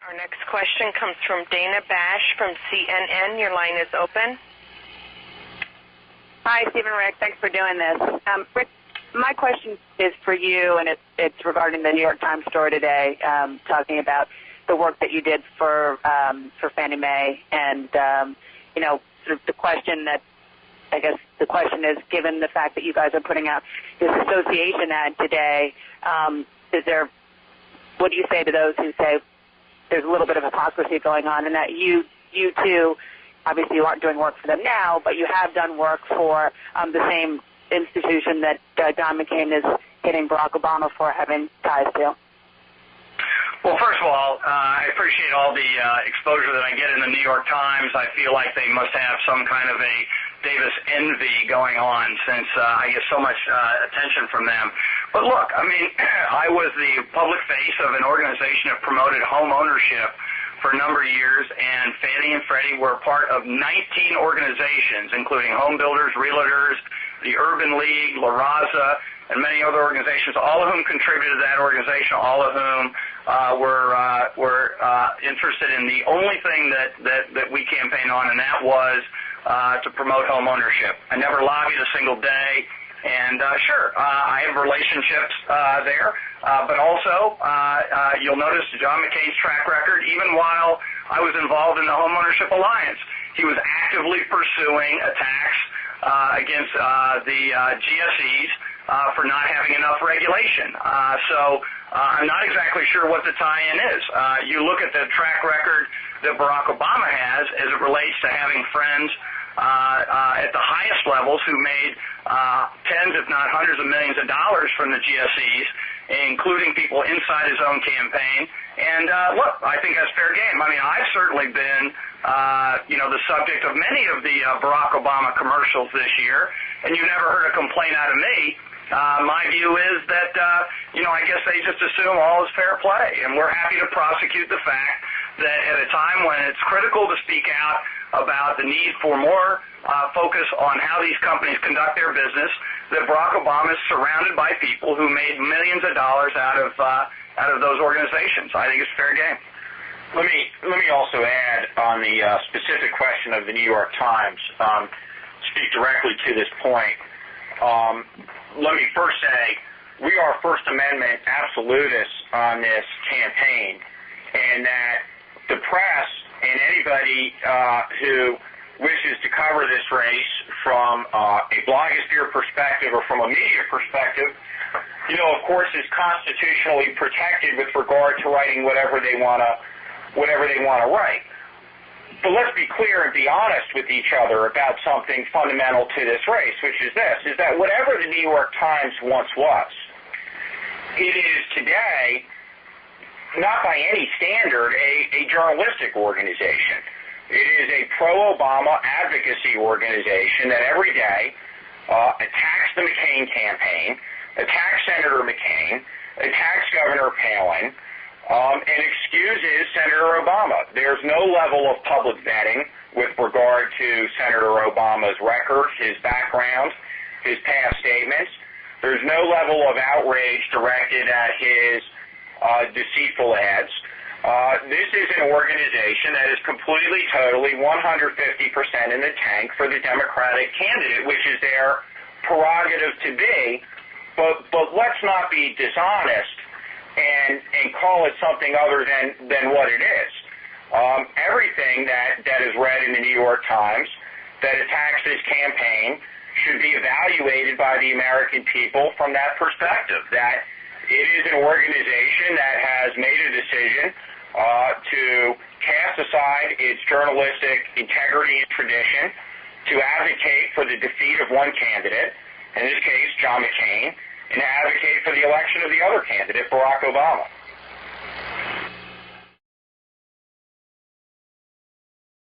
Our next question comes from Dana Bash from CNN. Your line is open. Hi, Steve and Rick. Thanks for doing this. Rick, my question is for you, and it's regarding the New York Times story today, talking about the work that you did for Fannie Mae, and sort of the question that I guess the question is, given the fact that you guys are putting out this association ad today, what do you say to those who say there's a little bit of hypocrisy going on, and that you too, obviously you aren't doing work for them now, but you have done work for the same institution that John McCain is hitting Barack Obama for having ties to? Well, first of all, I appreciate all the exposure that I get in the New York Times. I feel like they must have some kind of a Davis envy going on since I get so much attention from them. But look, I mean, I was the public face of an organization that promoted home ownership for a number of years, and Fannie and Freddie were part of 19 organizations, including home builders, realtors, the Urban League, La Raza, and many other organizations, all of whom contributed to that organization, all of whom were interested in the only thing that we campaigned on, and that was to promote home ownership. I never lobbied a single day, and sure, I have relationships there, but also you'll notice John McCain's track record, even while I was involved in the Home Ownership Alliance, he was actively pursuing attacks against the GSEs for not having enough regulation. So I'm not exactly sure what the tie-in is. You look at the track record that Barack Obama has as it relates to having friends at the highest levels who made tens, if not hundreds of millions of dollars from the GSEs, including people inside his own campaign. And look, I think that's fair game. I mean, I've certainly been the subject of many of the Barack Obama commercials this year, and you never heard a complaint out of me. My view is that, I guess they just assume all is fair play, and we're happy to prosecute the fact that at a time when it's critical to speak out about the need for more focus on how these companies conduct their business, that Barack Obama is surrounded by people who made millions of dollars out of those organizations. I think it's fair game. Let me also add on the specific question of the New York Times, speak directly to this point. Let me first say we are First Amendment absolutists on this campaign, and that the press and anybody who wishes to cover this race from a blogosphere perspective or from a media perspective, of course, is constitutionally protected with regard to writing whatever they want to write. But let's be clear and be honest with each other about something fundamental to this race, which is this, is that whatever the New York Times once was, it is today, not by any standard, a journalistic organization. It is a pro-Obama advocacy organization that every day attacks the McCain campaign, attacks Senator McCain, attacks Governor Palin, and excuses Senator Obama. There's no level of public vetting with regard to Senator Obama's record, his background, his past statements. There's no level of outrage directed at his deceitful ads. This is an organization that is completely, totally, 150% in the tank for the Democratic candidate, which is their prerogative to be. But let's not be dishonest and call it something other than what it is. Everything that is read in the New York Times that attacks this campaign should be evaluated by the American people from that perspective, that it is an organization that has made a decision to cast aside its journalistic integrity and tradition to advocate for the defeat of one candidate, in this case, John McCain, and advocate for the election of the other candidate, Barack Obama.